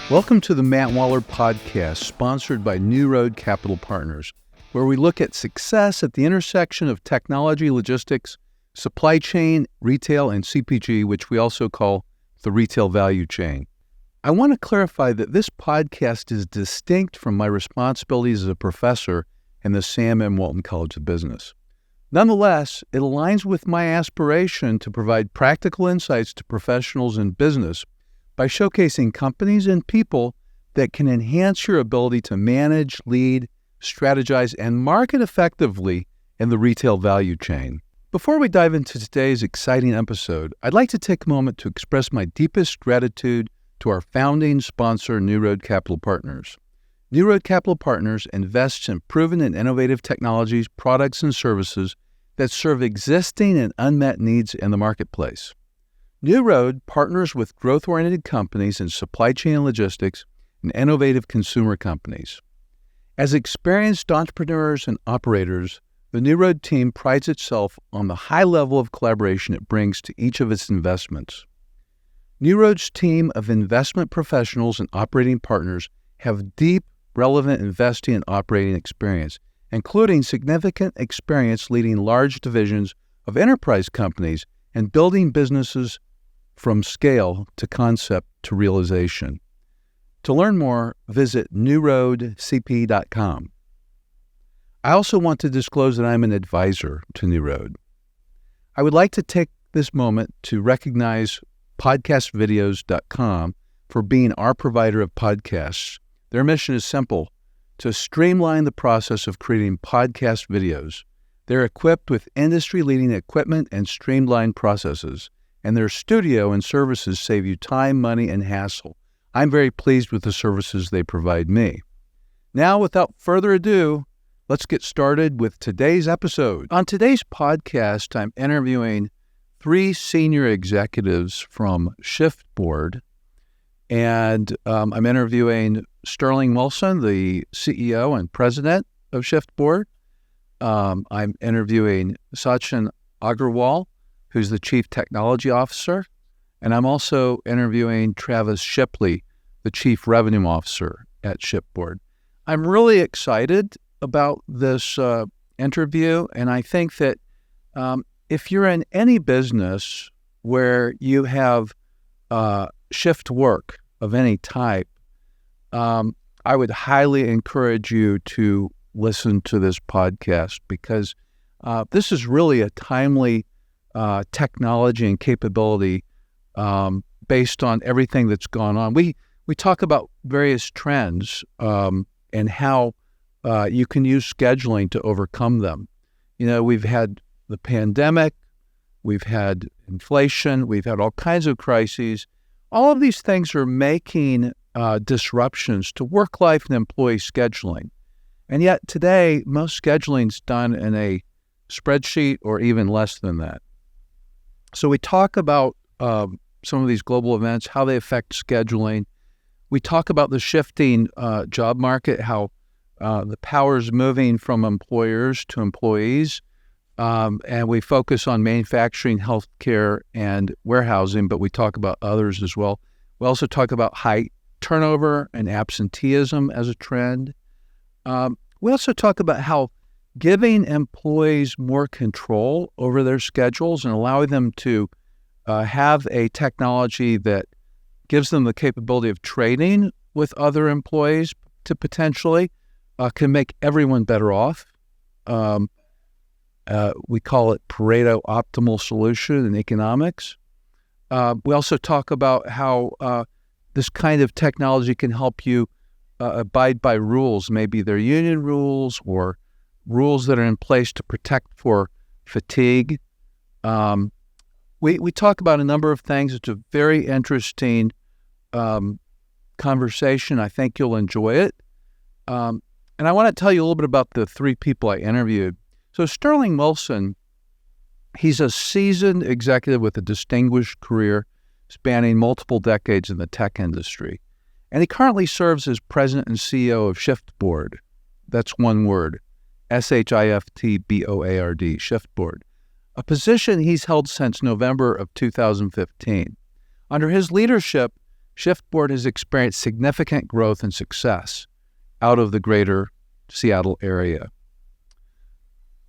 Welcome to the Matt Waller Podcast, sponsored by New Road Capital Partners, where we look at success at the intersection of technology, logistics, supply chain, retail, and CPG, which we also call the retail value chain. I want to clarify that this podcast is distinct from my responsibilities as a professor in the Sam M. Walton College of Business. Nonetheless, it aligns with my aspiration to provide practical insights to professionals in business by showcasing companies and people that can enhance your ability to manage, lead, strategize, and market effectively in the retail value chain. Before we dive into today's exciting episode, I'd like to take a moment to express my deepest gratitude to our founding sponsor, New Road Capital Partners. New Road Capital Partners invests in proven and innovative technologies, products, and services that serve existing and unmet needs in the marketplace. New Road partners with growth-oriented companies in supply chain and logistics and innovative consumer companies. As experienced entrepreneurs and operators, the New Road team prides itself on the high level of collaboration it brings to each of its investments. New Road's team of investment professionals and operating partners have deep, relevant investing and operating experience, including significant experience leading large divisions of enterprise companies and building businesses from scale to concept to realization. To learn more, visit newroadcp.com. I also want to disclose that I'm an advisor to New Road. I would like to take this moment to recognize podcastvideos.com for being our provider of podcasts. Their mission is simple: to streamline the process of creating podcast videos. They're equipped with industry-leading equipment and streamlined processes, and their studio and services save you time, money, and hassle. I'm very pleased with the services they provide me. Now, without further ado, let's get started with today's episode. On today's podcast, I'm interviewing three senior executives from Shiftboard, and I'm interviewing Sterling Wilson, the CEO and president of Shiftboard. I'm interviewing Sachin Agrawal, who's the Chief Technology Officer, and I'm also interviewing Travis Shipley, the Chief Revenue Officer at Shiftboard. I'm really excited about this interview, and I think that if you're in any business where you have shift work of any type, I would highly encourage you to listen to this podcast because this is really a timely technology and capability based on everything that's gone on. We talk about various trends and how you can use scheduling to overcome them. You know, we've had the pandemic, we've had inflation, we've had all kinds of crises. All of these things are making disruptions to work life and employee scheduling. And yet today, most scheduling is done in a spreadsheet or even less than that. So we talk about some of these global events, how they affect scheduling. We talk about the shifting job market, how the power is moving from employers to employees. And we focus on manufacturing, healthcare, and warehousing, but we talk about others as well. We also talk about high turnover and absenteeism as a trend. We also talk about how giving employees more control over their schedules and allowing them to have a technology that gives them the capability of trading with other employees to potentially can make everyone better off. We call it Pareto optimal solution in economics. We also talk about how this kind of technology can help you abide by rules. Maybe they're union rules or rules that are in place to protect for fatigue. We talk about a number of things. It's a very interesting conversation. I think you'll enjoy it. And I want to tell you a little bit about the three people I interviewed. So Sterling Wilson, he's a seasoned executive with a distinguished career spanning multiple decades in the tech industry. And he currently serves as president and CEO of Shiftboard. That's one word, Shiftboard, Shiftboard, a position he's held since November of 2015. Under his leadership, Shiftboard has experienced significant growth and success out of the greater Seattle area.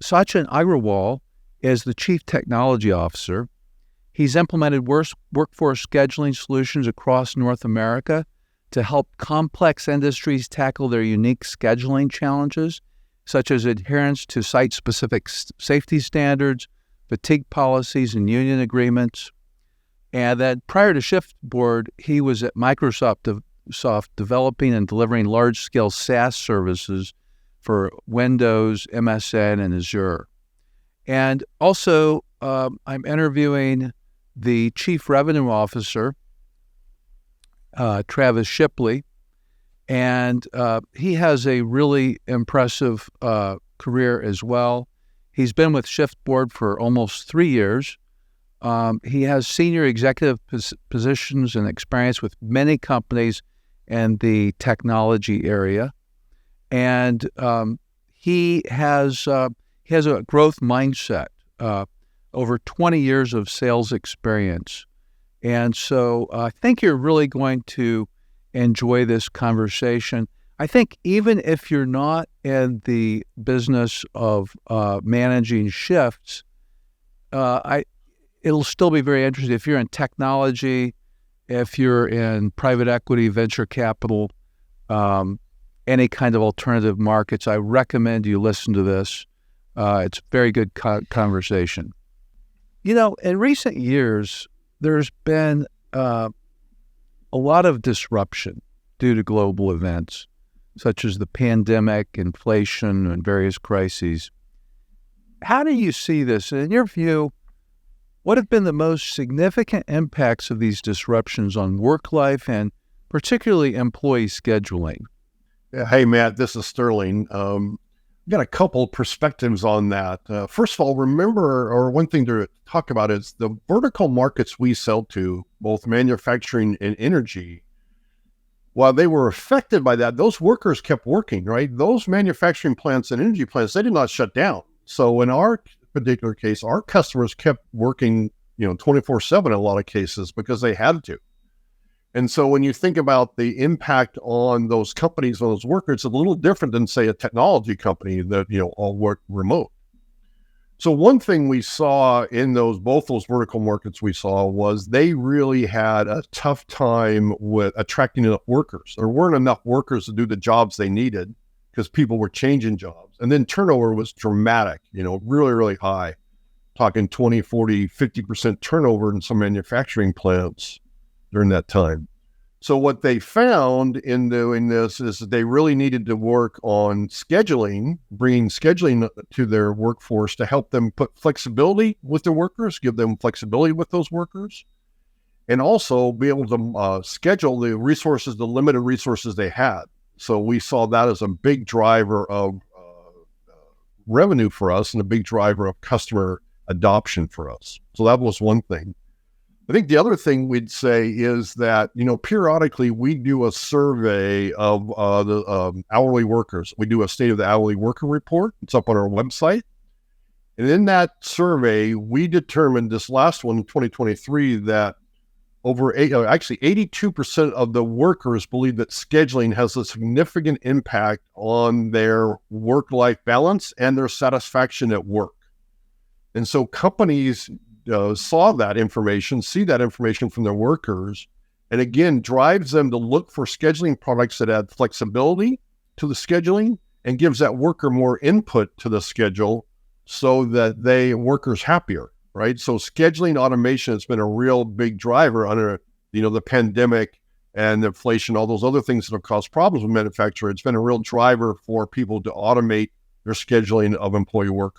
Sachin Agrawal is the Chief Technology Officer. He's implemented workforce scheduling solutions across North America to help complex industries tackle their unique scheduling challenges, such as adherence to site-specific safety standards, fatigue policies, and union agreements. And then prior to Shiftboard, he was at Microsoft developing and delivering large-scale SaaS services for Windows, MSN, and Azure. And also, I'm interviewing the Chief Revenue Officer, Travis Shipley, and he has a really impressive career as well. He's been with Shiftboard for almost 3 years. He has senior executive positions and experience with many companies in the technology area, and he has a growth mindset, over 20 years of sales experience. And so I think you're really going to enjoy this conversation. I think even if you're not in the business of managing shifts, it'll still be very interesting. If you're in technology, if you're in private equity, venture capital, any kind of alternative markets, I recommend you listen to this. It's a very good conversation. In recent years, there's been a lot of disruption due to global events, such as the pandemic, inflation, and various crises. How do you see this? In your view, what have been the most significant impacts of these disruptions on work life and particularly employee scheduling? Hey, Matt, this is Sterling. I've got a couple perspectives on that. First of all, remember, or one thing to talk about is the vertical markets we sell to, both manufacturing and energy. While they were affected by that, those workers kept working, right? Those manufacturing plants and energy plants, they did not shut down. So in our particular case, our customers kept working, 24/7 in a lot of cases because they had to. And so when you think about the impact on those companies, on those workers, it's a little different than, say, a technology company that, all work remote. So one thing we saw in both those vertical markets we saw was they really had a tough time with attracting enough workers. There weren't enough workers to do the jobs they needed because people were changing jobs. And then turnover was dramatic, really, really high, talking 20, 40, 50% turnover in some manufacturing plants during that time. So what they found in doing this is that they really needed to work on scheduling, bringing scheduling to their workforce to help them put flexibility with their workers, give them flexibility with those workers, and also be able to schedule the resources, the limited resources they had. So we saw that as a big driver of revenue for us and a big driver of customer adoption for us. So that was one thing. I think the other thing we'd say is that, periodically we do a survey of the hourly workers. We do a state of the hourly worker report. It's up on our website. And in that survey, we determined this last one in 2023 that 82% of the workers believe that scheduling has a significant impact on their work-life balance and their satisfaction at work. And so companies see that information from their workers, and again, drives them to look for scheduling products that add flexibility to the scheduling and gives that worker more input to the schedule so that workers happier, right? So scheduling automation has been a real big driver under, the pandemic and inflation, all those other things that have caused problems with manufacturers. It's been a real driver for people to automate their scheduling of employee work.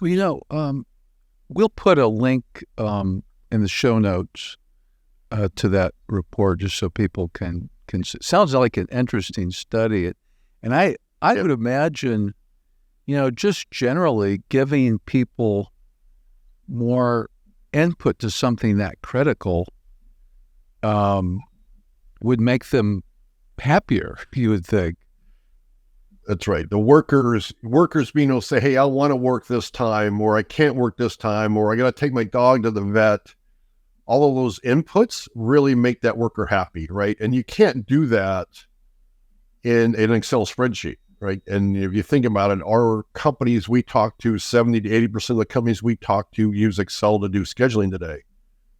We'll put a link in the show notes to that report just so people can see. Sounds like an interesting study. And I would imagine, just generally giving people more input to something that critical would make them happier, you would think. That's right. The workers being able to say, hey, I want to work this time, or I can't work this time, or I got to take my dog to the vet, all of those inputs really make that worker happy, right? And you can't do that in an Excel spreadsheet, right? And if you think about it, our companies we talk to, 70 to 80% of the companies we talk to use Excel to do scheduling today.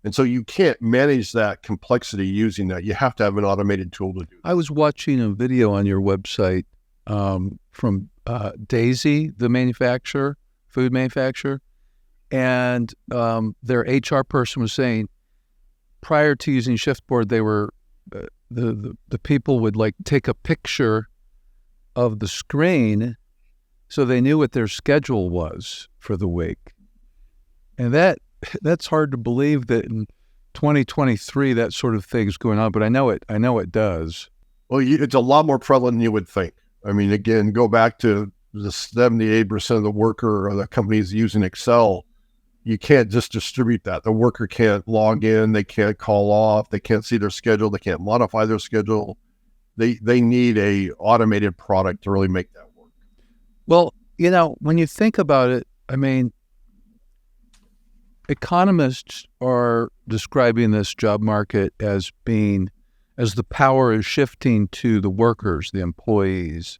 And so you can't manage that complexity using that. You have to have an automated tool to do that. I was watching a video on your website from Daisy, the manufacturer, food manufacturer, and their HR person was saying prior to using Shiftboard, they were the people would like take a picture of the screen so they knew what their schedule was for the week. And that's hard to believe that in 2023 that sort of thing's going on, but I know it does. Well, it's a lot more prevalent than you would think. I mean, again, go back to the 78% of the worker or the companies using Excel. You can't just distribute that. The worker can't log in, they can't call off, they can't see their schedule, they can't modify their schedule. They need a automated product to really make that work. Well, when you think about it, I mean, economists are describing this job market as the power is shifting to the workers, the employees.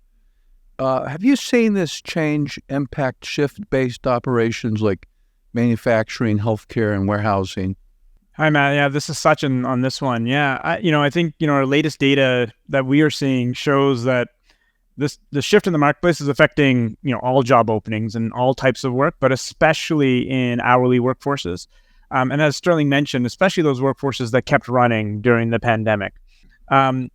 Have you seen this change impact shift-based operations like manufacturing, healthcare, and warehousing? Hi, Matt. Yeah, this is Sachin on this one. Yeah, I think, our latest data that we are seeing shows that the shift in the marketplace is affecting, all job openings and all types of work, but especially in hourly workforces. And as Sterling mentioned, especially those workforces that kept running during the pandemic. And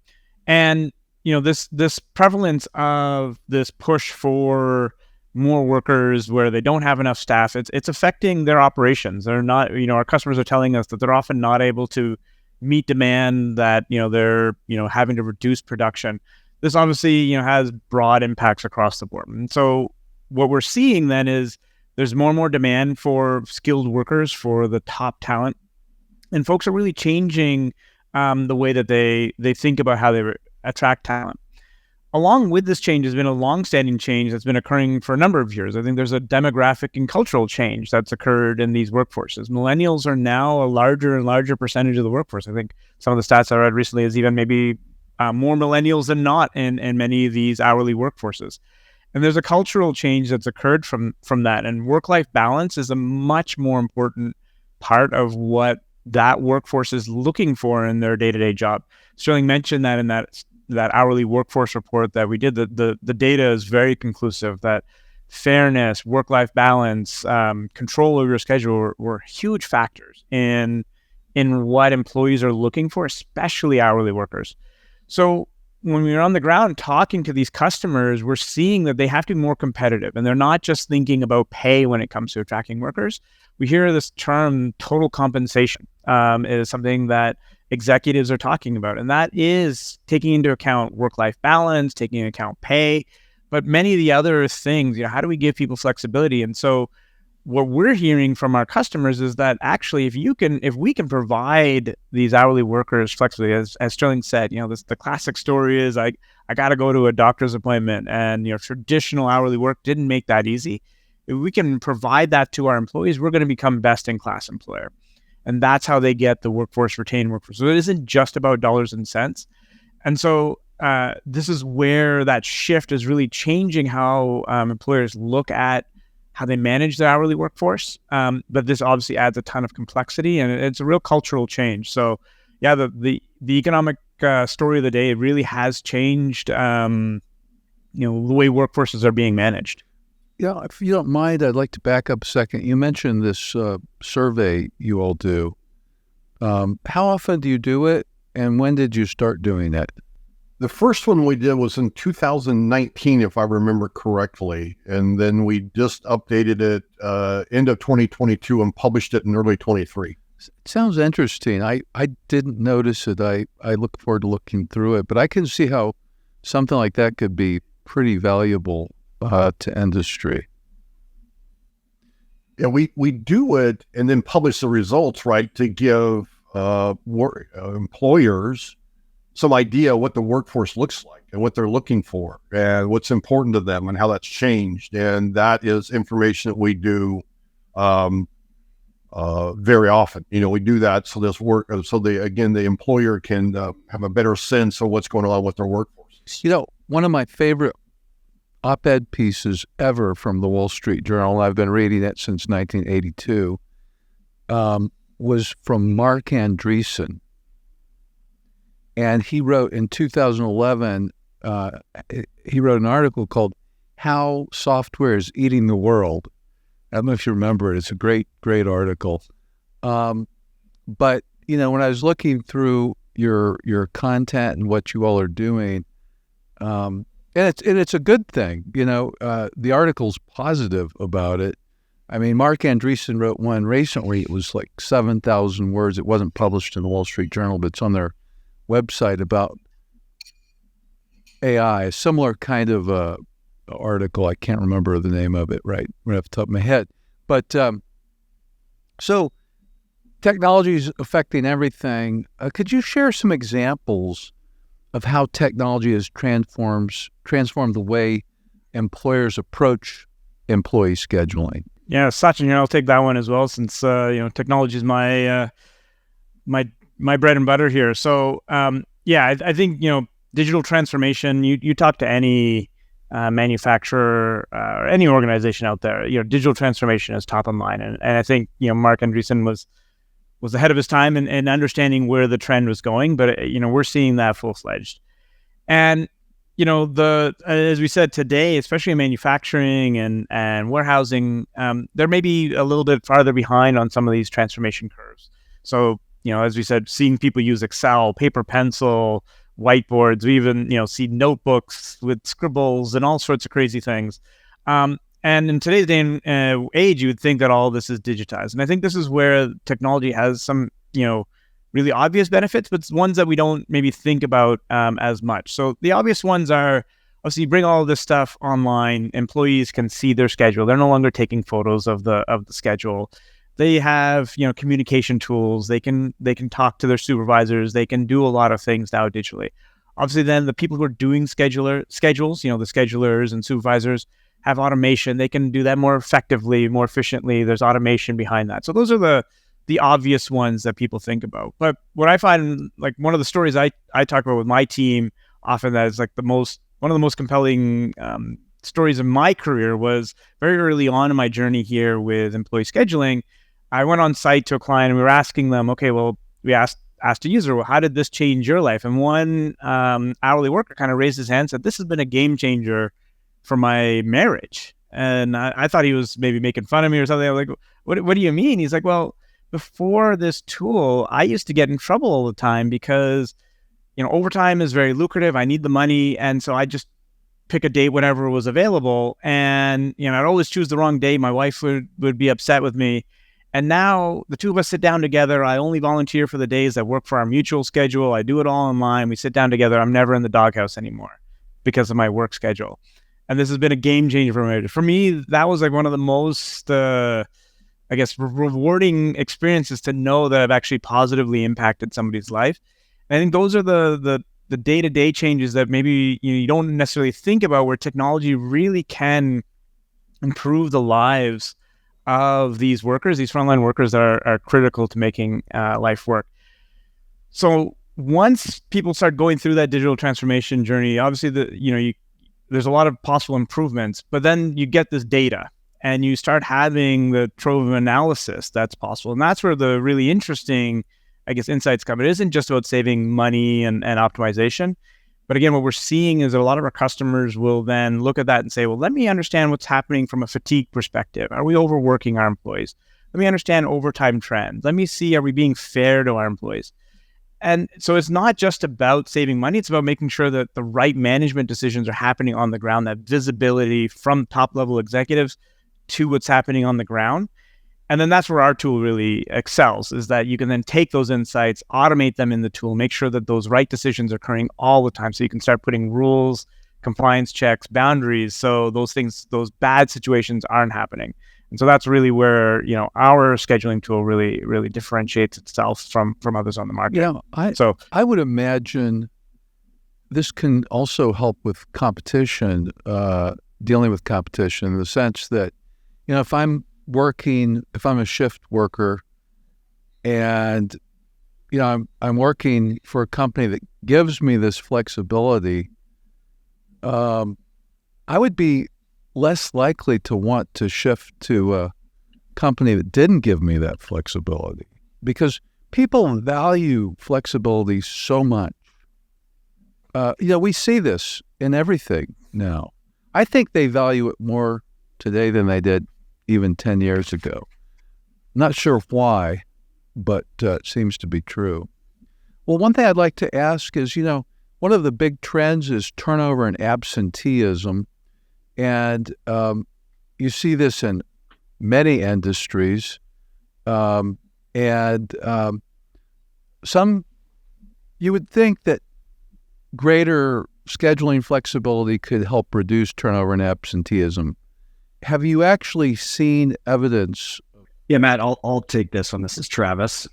this prevalence of this push for more workers where they don't have enough staff, it's affecting their operations. They're not, our customers are telling us that they're often not able to meet demand, that, they're, having to reduce production. This obviously, has broad impacts across the board. And so what we're seeing then is there's more and more demand for skilled workers, for the top talent. And folks are really changing the way that they think about how they attract talent. Along with this change has been a long-standing change that's been occurring for a number of years. I think there's a demographic and cultural change that's occurred in these workforces. Millennials are now a larger and larger percentage of the workforce. I think some of the stats I read recently is even maybe more millennials than not in many of these hourly workforces. And there's a cultural change that's occurred from that. And work-life balance is a much more important part of what that workforce is looking for in their day-to-day job. Sterling mentioned that in that hourly workforce report that we did, the data is very conclusive that fairness, work-life balance, control over your schedule were huge factors in what employees are looking for, especially hourly workers. So when we're on the ground talking to these customers, we're seeing that they have to be more competitive, and they're not just thinking about pay when it comes to attracting workers. We hear this term total compensation is something that executives are talking about, and that is taking into account work-life balance, taking into account pay, but many of the other things, how do we give people flexibility? And so what we're hearing from our customers is that actually if we can provide these hourly workers flexibility, as Sterling said, the classic story is I got to go to a doctor's appointment, and traditional hourly work didn't make that easy. If we can provide that to our employees, we're going to become best in class employer. And that's how they get the workforce, retained workforce. So it isn't just about dollars and cents. And so this is where that shift is really changing how employers look at how they manage their hourly workforce. But this obviously adds a ton of complexity, and it's a real cultural change. So yeah, the economic story of the day really has changed, the way workforces are being managed. Yeah, if you don't mind, I'd like to back up a second. You mentioned this survey you all do. How often do you do it, and when did you start doing it? The first one we did was in 2019, if I remember correctly, and then we just updated it end of 2022 and published it in early 23. It sounds interesting. I didn't notice it. I look forward to looking through it, but I can see how something like that could be pretty valuable to industry. Yeah, we do it and then publish the results, right, to give employers some idea what the workforce looks like and what they're looking for and what's important to them and how that's changed. And that is information that we do very often. We do that so the employer can have a better sense of what's going on with their workforce. One of my favorite op-ed pieces ever from the Wall Street Journal, and I've been reading it since 1982, was from Mark Andreessen. And he wrote in 2011, he wrote an article called How Software is Eating the World. I don't know if you remember it. It's a great, great article. But, when I was looking through your content and what you all are doing, and it's a good thing, the article's positive about it. I mean, Mark Andreessen wrote one recently. It was like 7,000 words. It wasn't published in the Wall Street Journal, but it's on their website about AI, a similar kind of article. I can't remember the name of it right off the top of my head. But so technology is affecting everything. Could you share some examples of how technology has transformed the way employers approach employee scheduling? Yeah, Sachin, I'll take that one as well, since technology is my my bread and butter here. So I think digital transformation. You talk to any manufacturer or any organization out there, digital transformation is top of mind, and I think Mark Andreessen was ahead of his time in understanding where the trend was going. But we're seeing that full-fledged, and as we said today, especially in manufacturing and warehousing, they're maybe a little bit farther behind on some of these transformation curves. So, as we said, seeing people use Excel, paper, pencil, whiteboards, we even, see notebooks with scribbles and all sorts of crazy things. And in today's day and age, you would think that all this is digitized. And I think this is where technology has some, really obvious benefits, but ones that we don't maybe think about as much. So the obvious ones are, obviously, you bring all of this stuff online, employees can see their schedule. They're no longer taking photos of the schedule. They have, communication tools. They can talk to their supervisors. They can do a lot of things now digitally. Obviously, then the people who are doing schedules, the schedulers and supervisors have automation. They can do that more effectively, more efficiently. There's automation behind that. So those are the obvious ones that people think about. But what I find, like one of the stories I talk about with my team often, that is like one of the most compelling stories of my career, was very early on in my journey here with employee scheduling. I went on site to a client and we were asking them, okay, well, we asked a user, well, how did this change your life? And one hourly worker kind of raised his hand and said, this has been a game changer for my marriage. And I thought he was maybe making fun of me or something. I was like, what do you mean? He's like, well, before this tool, I used to get in trouble all the time because, overtime is very lucrative. I need the money. And so I just pick a date whenever was available. And, I'd always choose the wrong day. My wife would be upset with me. And now the two of us sit down together. I only volunteer for the days that work for our mutual schedule. I do it all online. We sit down together. I'm never in the doghouse anymore because of my work schedule. And this has been a game changer for me. For me, that was like one of the most, rewarding experiences to know that I've actually positively impacted somebody's life. And I think those are the day-to-day changes that maybe you don't necessarily think about, where technology really can improve the lives of these workers, these frontline workers that are critical to making life work. So once people start going through that digital transformation journey, obviously there's a lot of possible improvements, but then you get this data and you start having the trove of analysis that's possible. And that's where the really interesting, insights come. It isn't just about saving money and optimization. But again, what we're seeing is that a lot of our customers will then look at that and say, well, let me understand what's happening from a fatigue perspective. Are we overworking our employees? Let me understand overtime trends. Let me see, are we being fair to our employees? And so it's not just about saving money. It's about making sure that the right management decisions are happening on the ground, that visibility from top level executives to what's happening on the ground. And then that's where our tool really excels, is that you can then take those insights, automate them in the tool, make sure that those right decisions are occurring all the time. So you can start putting rules, compliance checks, boundaries, so those bad situations aren't happening. And so that's really where, our scheduling tool really, really differentiates itself from others on the market. I would imagine this can also help with competition, dealing with competition, in the sense that, if I'm working, if I'm a shift worker and, I'm working for a company that gives me this flexibility, I would be less likely to want to shift to a company that didn't give me that flexibility, because people value flexibility so much. We see this in everything now. I think they value it more today than they did even 10 years ago. Not sure why, but it seems to be true. Well, one thing I'd like to ask is, one of the big trends is turnover and absenteeism. And you see this in many industries. Some, you would think that greater scheduling flexibility could help reduce turnover and absenteeism. Have you actually seen evidence? Yeah, Matt, I'll take this one. This is Travis.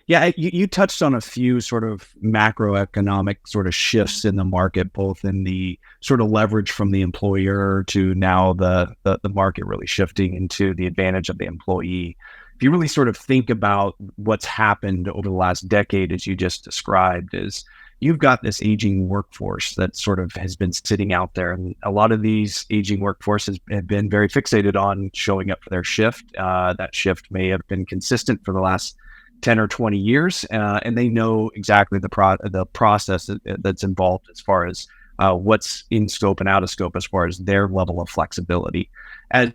You touched on a few sort of macroeconomic sort of shifts in the market, both in the sort of leverage from the employer to now the market really shifting into the advantage of the employee. If you really sort of think about what's happened over the last decade, as you just described, is you've got this aging workforce that sort of has been sitting out there. And a lot of these aging workforces have been very fixated on showing up for their shift. That shift may have been consistent for the last 10 or 20 years, and they know exactly the process that's involved as far as what's in scope and out of scope as far as their level of flexibility. As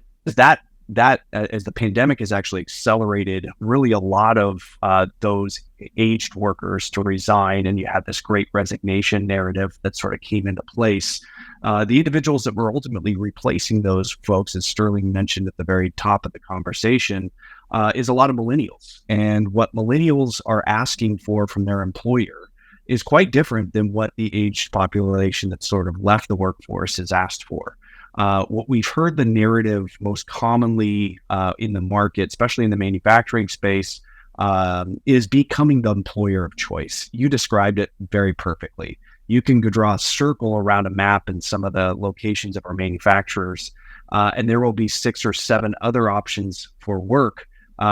the pandemic has actually accelerated really a lot of those aged workers to resign, and you had this great resignation narrative that sort of came into place. The individuals that were ultimately replacing those folks, as Sterling mentioned at the very top of the conversation, is a lot of millennials. And what millennials are asking for from their employer is quite different than what the aged population that sort of left the workforce is asked for. What we've heard the narrative most commonly in the market, especially in the manufacturing space, is becoming the employer of choice. You described it very perfectly. You can go draw a circle around a map in some of the locations of our manufacturers, and there will be 6 or 7 other options for work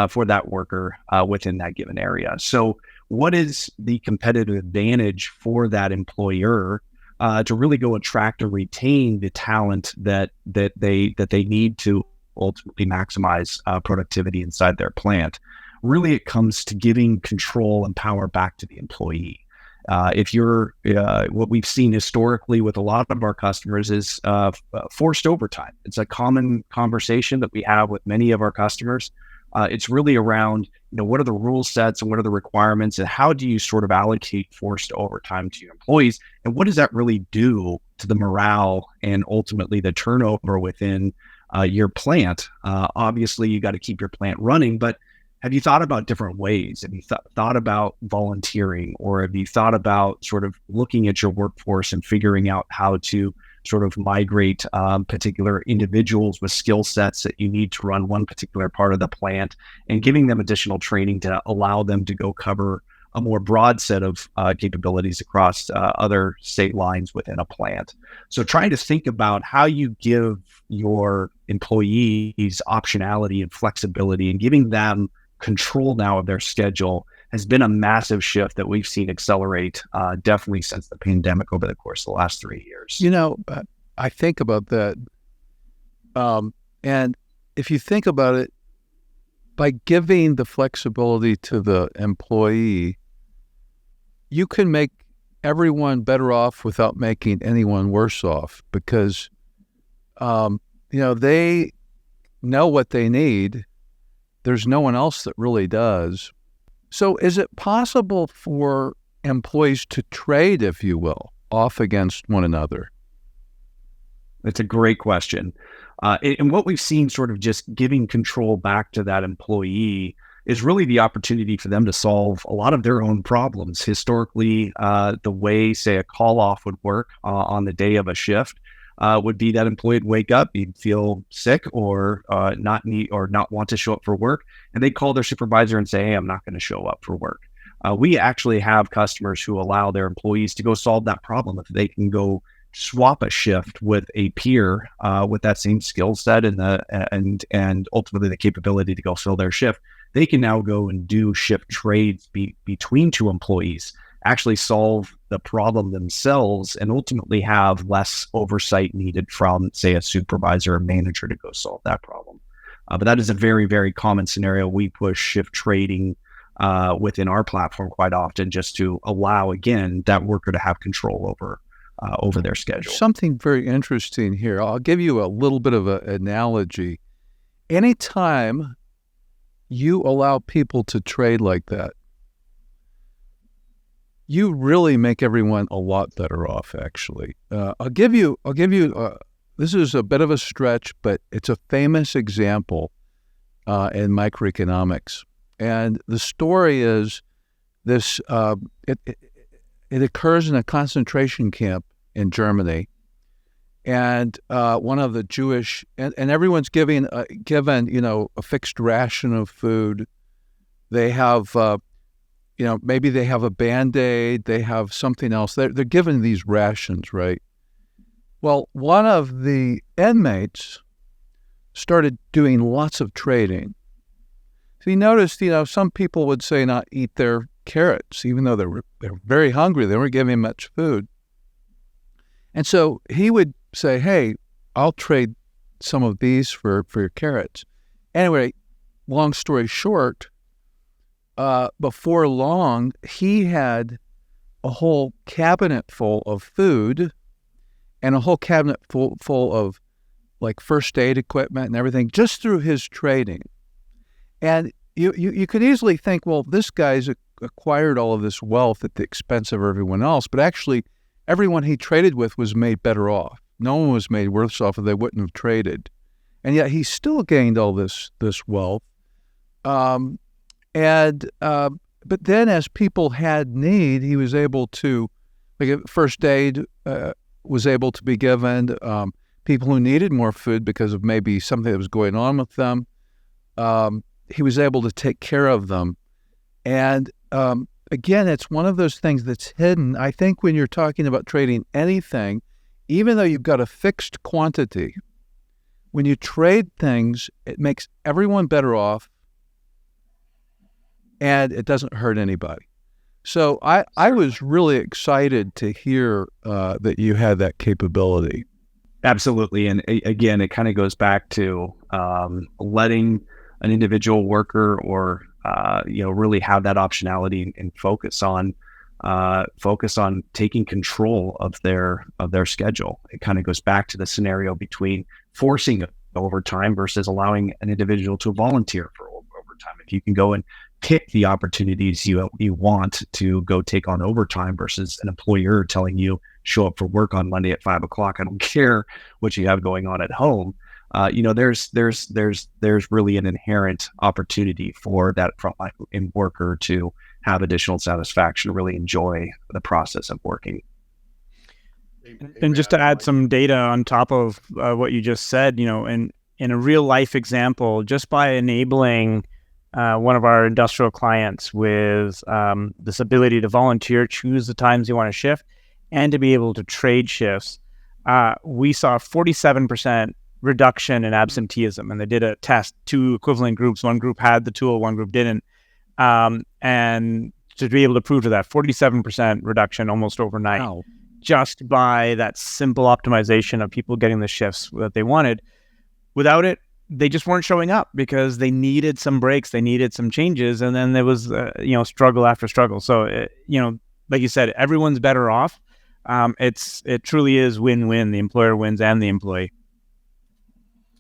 for that worker within that given area. So what is the competitive advantage for that employer to really go attract or retain the talent that they need to ultimately maximize productivity inside their plant? Really, it comes to giving control and power back to the employee. If you're what we've seen historically with a lot of our customers is forced overtime. It's a common conversation that we have with many of our customers. It's really around, what are the rule sets and what are the requirements, and how do you sort of allocate forced overtime to your employees, and what does that really do to the morale and ultimately the turnover within your plant? Obviously, you got to keep your plant running, but have you thought about different ways? Have you thought about volunteering, or have you thought about sort of looking at your workforce and figuring out how to sort of migrate particular individuals with skill sets that you need to run one particular part of the plant, and giving them additional training to allow them to go cover a more broad set of capabilities across other state lines within a plant? So trying to think about how you give your employees optionality and flexibility and giving them control now of their schedule has been a massive shift that we've seen accelerate definitely since the pandemic over the course of the last 3 years. I think about that. And if you think about it, by giving the flexibility to the employee, you can make everyone better off without making anyone worse off, because, they know what they need. There's no one else that really does. So is it possible for employees to trade, if you will, off against one another? That's a great question. And what we've seen sort of just giving control back to that employee is really the opportunity for them to solve a lot of their own problems. Historically, the way, say, a call off would work on the day of a shift would be that employee would wake up, he'd feel sick or not want to show up for work, and they'd call their supervisor and say, "Hey, I'm not going to show up for work." We actually have customers who allow their employees to go solve that problem if they can go swap a shift with a peer with that same skill set and ultimately the capability to go fill their shift, they can now go and do shift trades between two employees, actually solve the problem themselves, and ultimately have less oversight needed from, say, a supervisor or manager to go solve that problem. But that is a very, very common scenario. We push shift trading within our platform quite often, just to allow, again, that worker to have control over their schedule. Something very interesting here. I'll give you a little bit of an analogy. Anytime you allow people to trade like that, you really make everyone a lot better off, actually. I'll give you, this is a bit of a stretch, but it's a famous example in microeconomics. And the story is this, it occurs in a concentration camp in Germany. And one of the Jewish, and everyone's given, a fixed ration of food. They have, maybe they have a Band-Aid, they have something else. They're given these rations, right? Well, one of the inmates started doing lots of trading. So he noticed, some people would say not eat their carrots, even though they're very hungry. They weren't giving much food. And so he would say, hey, I'll trade some of these for your carrots. Anyway, long story short, before long, he had a whole cabinet full of food and a whole cabinet full of like first aid equipment and everything just through his trading. And you could easily think, well, this guy's acquired all of this wealth at the expense of everyone else, but actually everyone he traded with was made better off. No one was made worse off if they wouldn't have traded. And yet he still gained all this wealth. But then as people had need, he was able to, like first aid was able to be given. People who needed more food because of maybe something that was going on with them, he was able to take care of them. And again, it's one of those things that's hidden. I think when you're talking about trading anything, even though you've got a fixed quantity, when you trade things, it makes everyone better off and it doesn't hurt anybody. So I was really excited to hear that you had that capability. Absolutely. And again, it kind of goes back to letting an individual worker or really have that optionality and focus on taking control of their schedule. It kind of goes back to the scenario between forcing overtime versus allowing an individual to volunteer for overtime. If you can go and pick the opportunities you want to go take on overtime versus an employer telling you show up for work on Monday at 5:00. I don't care what you have going on at home. There's really an inherent opportunity for that frontline worker to have additional satisfaction, really enjoy the process of working. And just to add some data on top of what you just said, in a real life example, just by enabling one of our industrial clients with this ability to volunteer, choose the times you want to shift, and to be able to trade shifts, we saw 47% reduction in absenteeism. And they did a test, two equivalent groups. One group had the tool, one group didn't. And to be able to prove to that 47% reduction almost overnight, Wow. just by that simple optimization of people getting the shifts that they wanted. Without it, they just weren't showing up because they needed some breaks, they needed some changes, and then there was struggle after struggle. So like you said, everyone's better off. It truly is win-win. The employer wins and the employee.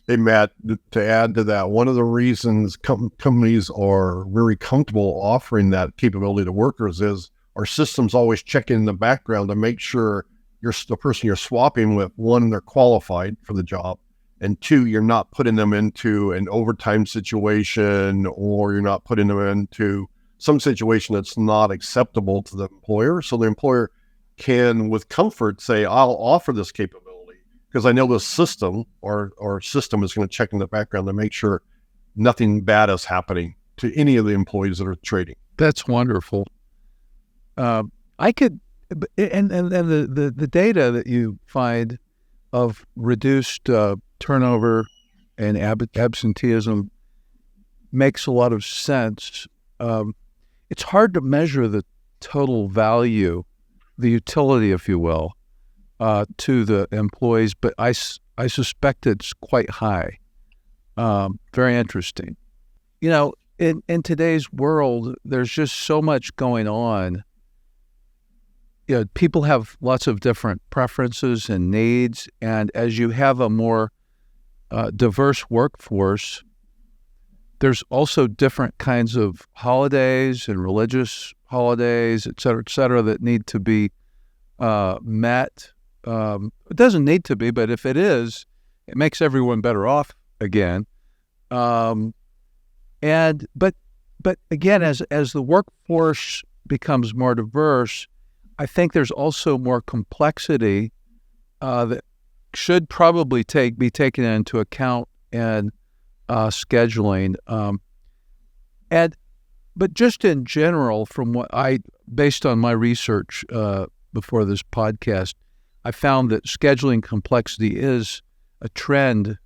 Hey, Matt, to add to that, one of the reasons companies are very comfortable offering that capability to workers is our systems always check in the background to make sure the person you're swapping with, one, they're qualified for the job, and two, you're not putting them into an overtime situation or you're not putting them into some situation that's not acceptable to the employer. So the employer can, with comfort, say, I'll offer this capability because I know the system or system is going to check in the background to make sure nothing bad is happening to any of the employees that are trading. That's wonderful. I could and the data that you find of reduced turnover and absenteeism makes a lot of sense. It's hard to measure the total value, the utility, if you will, to the employees, but I suspect it's quite high. Very interesting. You know, in today's world, there's just so much going on. You know, people have lots of different preferences and needs, and as you have a more diverse workforce, there's also different kinds of holidays and religious holidays, et cetera, that need to be met. It doesn't need to be, but if it is, it makes everyone better off again. But again, as the workforce becomes more diverse, I think there's also more complexity that should probably be taken into account in scheduling. But just in general, from based on my research before this podcast, I found that scheduling complexity is a trend.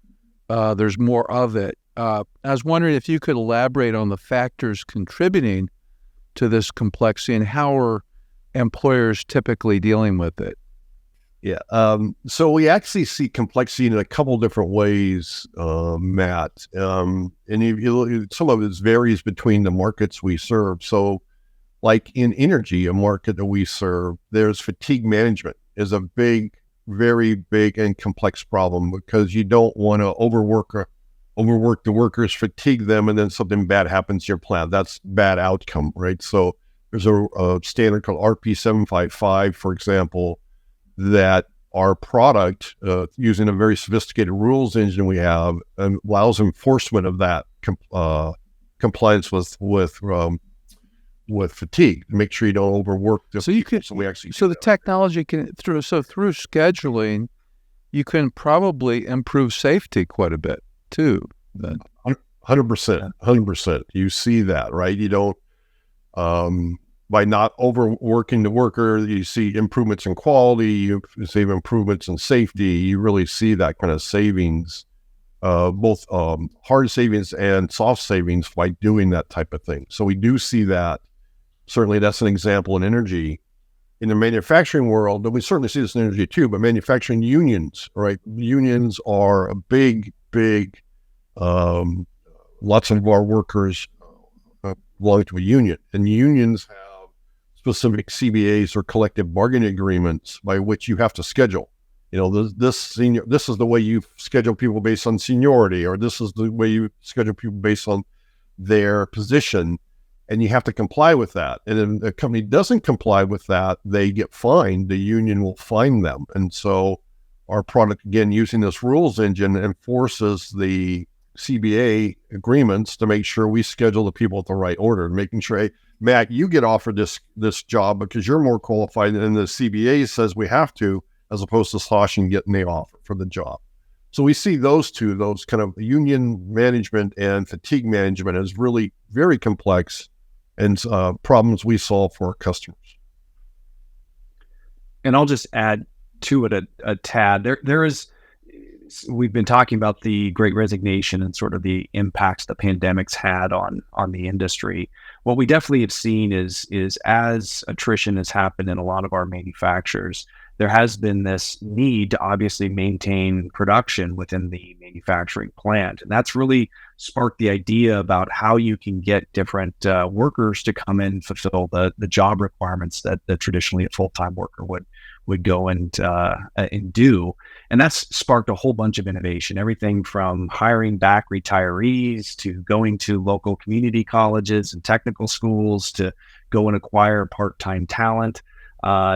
There's more of it. I was wondering if you could elaborate on the factors contributing to this complexity and how are employers typically dealing with it? Yeah. So we actually see complexity in a couple different ways, Matt. And if you look, some of it varies between the markets we serve. So like in energy, a market that we serve, there's fatigue management is a very big and complex problem because you don't want to overwork the workers, fatigue them, and then something bad happens to your plant. That's bad outcome, right? So there's a standard called RP755, for example, that our product, using a very sophisticated rules engine we have, allows enforcement of that compliance with fatigue to make sure you don't overwork the people. So the technology can through scheduling, you can probably improve safety quite a bit too. 100%. You see that, right? You don't. By not overworking the worker, you see improvements in quality, you see improvements in safety. You really see that kind of savings, both hard savings and soft savings by doing that type of thing. So we do see that. Certainly that's an example in energy. In the manufacturing world, and we certainly see this in energy too, but manufacturing unions, right? Unions are a big, lots of our workers belong to a union, and unions have specific CBAs or collective bargaining agreements by which you have to schedule. You know, this is the way you schedule people based on seniority, or this is the way you schedule people based on their position, and you have to comply with that. And if a company doesn't comply with that, they get fined. The union will fine them. And so our product, again, using this rules engine, enforces the CBA agreements to make sure we schedule the people at the right order, making sure, hey, Matt, you get offered this job because you're more qualified, and the CBA says we have to, as opposed to Sloshing getting the offer for the job. So we see those kind of union management and fatigue management as really very complex and problems we solve for our customers. And I'll just add to it a tad. We've been talking about the Great Resignation and sort of the impacts the pandemic's had on the industry. What we definitely have seen is as attrition has happened in a lot of our manufacturers, there has been this need to obviously maintain production within the manufacturing plant. And that's really sparked the idea about how you can get different workers to come in and fulfill the job requirements that traditionally a full-time worker would go and do. And that's sparked a whole bunch of innovation, everything from hiring back retirees to going to local community colleges and technical schools to go and acquire part-time talent.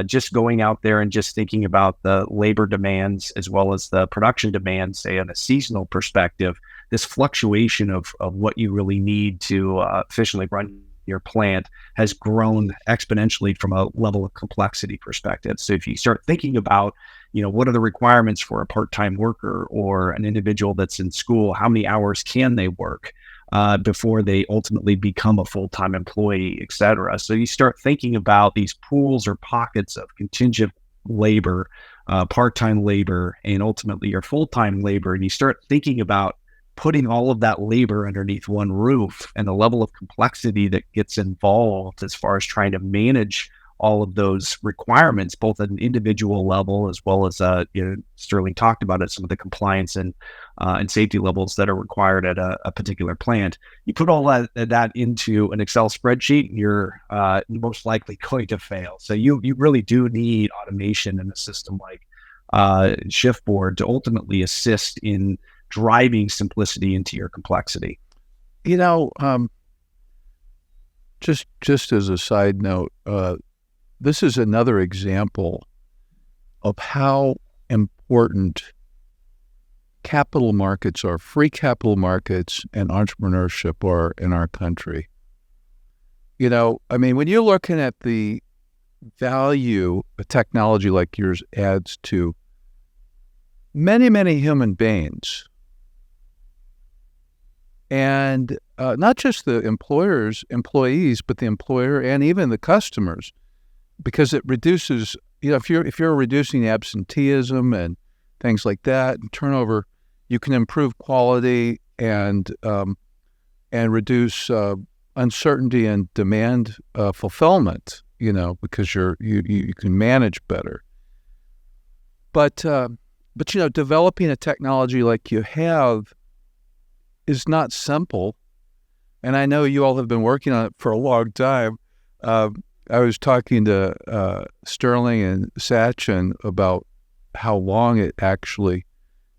Just going out there and just thinking about the labor demands as well as the production demands, say on a seasonal perspective, this fluctuation of what you really need to efficiently run your plant has grown exponentially from a level of complexity perspective. So if you start thinking about, what are the requirements for a part-time worker or an individual that's in school, how many hours can they work? before they ultimately become a full-time employee, et cetera. So you start thinking about these pools or pockets of contingent labor, part-time labor, and ultimately your full-time labor. And you start thinking about putting all of that labor underneath one roof and the level of complexity that gets involved as far as trying to manage all of those requirements, both at an individual level as well as, Sterling talked about it, some of the compliance and safety levels that are required at a particular plant. You put all that into an Excel spreadsheet, and you're most likely going to fail. So you really do need automation in a system like Shiftboard to ultimately assist in driving simplicity into your complexity. Just as a side note, this is another example of how important capital markets are, free capital markets and entrepreneurship are in our country. When you're looking at the value a technology like yours adds to many, many human beings, and not just the employees, but the employer and even the customers, because it reduces, if you're reducing absenteeism and things like that and turnover, you can improve quality and reduce uncertainty and demand fulfillment, because you can manage better. But developing a technology like you have is not simple. And I know you all have been working on it for a long time. I was talking to Sterling and Sachin about how long it actually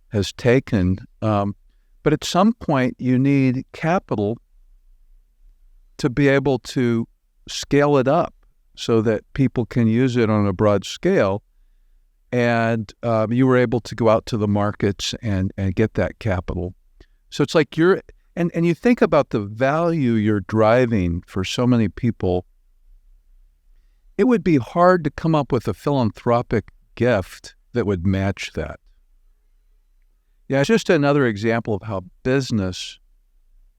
has taken. But at some point, you need capital to be able to scale it up so that people can use it on a broad scale. And you were able to go out to the markets and get that capital. So it's like and you think about the value you're driving for so many people. It would be hard to come up with a philanthropic gift that would match that. Yeah, it's just another example of how business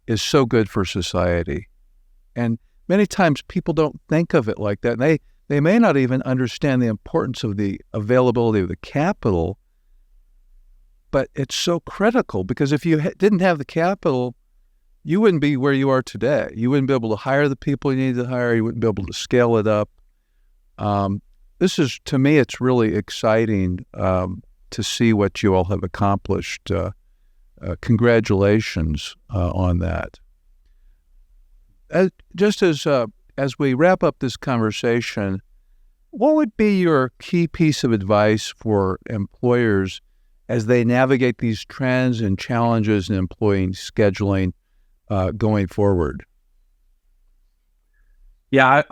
is so good for society. And many times people don't think of it like that. And they may not even understand the importance of the availability of the capital, but it's so critical, because if you didn't have the capital, you wouldn't be where you are today. You wouldn't be able to hire the people you need to hire. You wouldn't be able to scale it up. To me, it's really exciting to see what you all have accomplished. Congratulations on that. As we wrap up this conversation, what would be your key piece of advice for employers as they navigate these trends and challenges in employee scheduling going forward? Yeah,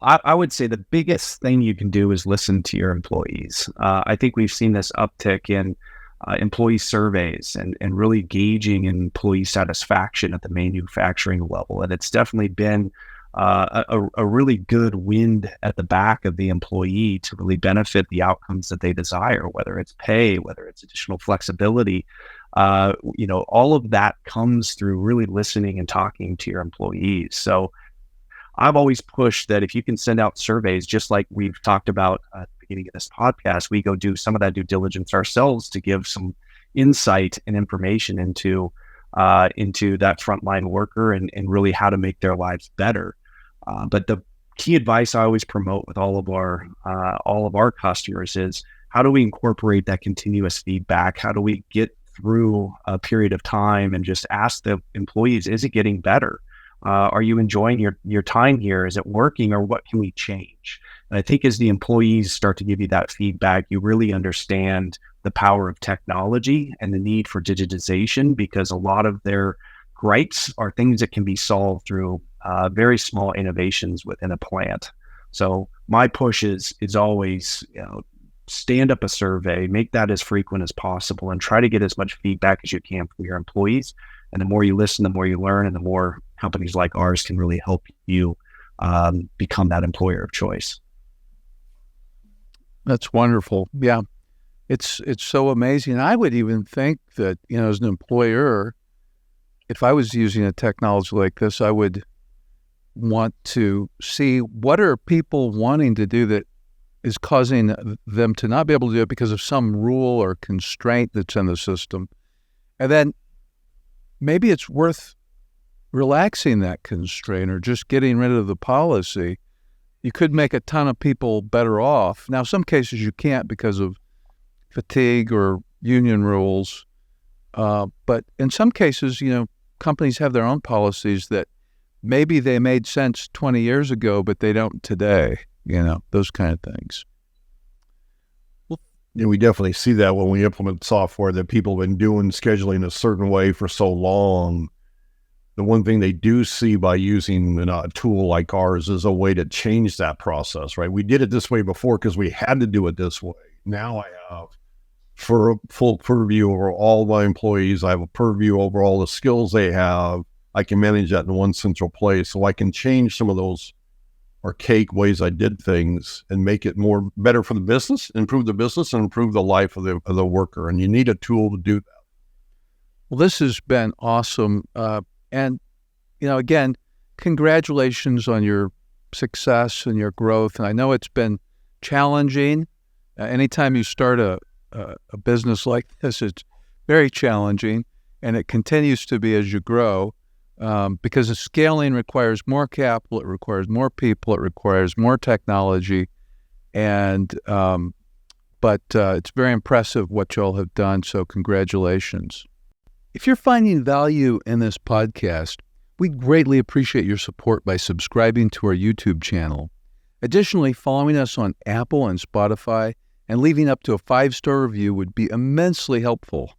I would say the biggest thing you can do is listen to your employees. I think we've seen this uptick in employee surveys and really gauging employee satisfaction at the manufacturing level. And it's definitely been a really good wind at the back of the employee to really benefit the outcomes that they desire, whether it's pay, whether it's additional flexibility. All of that comes through really listening and talking to your employees. So I've always pushed that if you can send out surveys, just like we've talked about at the beginning of this podcast, we go do some of that due diligence ourselves to give some insight and information into that frontline worker and really how to make their lives better. But the key advice I always promote with all of our customers is, how do we incorporate that continuous feedback? How do we get through a period of time and just ask the employees, is it getting better? Are you enjoying your time here? Is it working, or what can we change? And I think as the employees start to give you that feedback, you really understand the power of technology and the need for digitization, because a lot of their gripes are things that can be solved through very small innovations within a plant. So my push is always, stand up a survey, make that as frequent as possible, and try to get as much feedback as you can from your employees. And the more you listen, the more you learn, and the more companies like ours can really help you become that employer of choice. That's wonderful. Yeah, it's so amazing. I would even think that, as an employer, if I was using a technology like this, I would want to see what are people wanting to do that is causing them to not be able to do it because of some rule or constraint that's in the system. And then maybe it's worth relaxing that constraint or just getting rid of the policy. You could make a ton of people better off. Now, some cases you can't because of fatigue or union rules. But in some cases, companies have their own policies that maybe they made sense 20 years ago, but they don't today, those kind of things. We definitely see that when we implement software that people have been doing scheduling a certain way for so long. The one thing they do see by using a tool like ours is a way to change that process, right? We did it this way before because we had to do it this way. Now I have for a full purview over all my employees. I have a purview over all the skills they have. I can manage that in one central place, so I can change some of those archaic ways I did things and make it better for the business, improve the business, and improve the life of the worker. And you need a tool to do that. Well, this has been awesome. And, again, congratulations on your success and your growth. And I know it's been challenging. Anytime you start a business like this, it's very challenging, and it continues to be as you grow, because the scaling requires more capital, it requires more people, it requires more technology. And but it's very impressive what y'all have done. So congratulations. If you're finding value in this podcast, we greatly appreciate your support by subscribing to our YouTube channel. Additionally, following us on Apple and Spotify and leaving up to a 5-star review would be immensely helpful.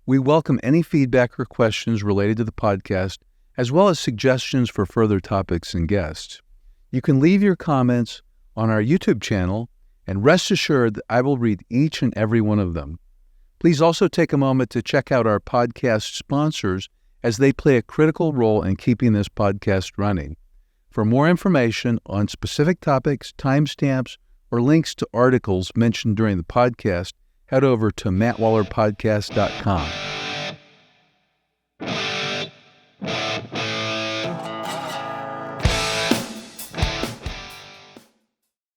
We welcome any feedback or questions related to the podcast, as well as suggestions for further topics and guests. You can leave your comments on our YouTube channel, and rest assured that I will read each and every one of them. Please also take a moment to check out our podcast sponsors, as they play a critical role in keeping this podcast running. For more information on specific topics, timestamps, or links to articles mentioned during the podcast, head over to mattwallerpodcast.com.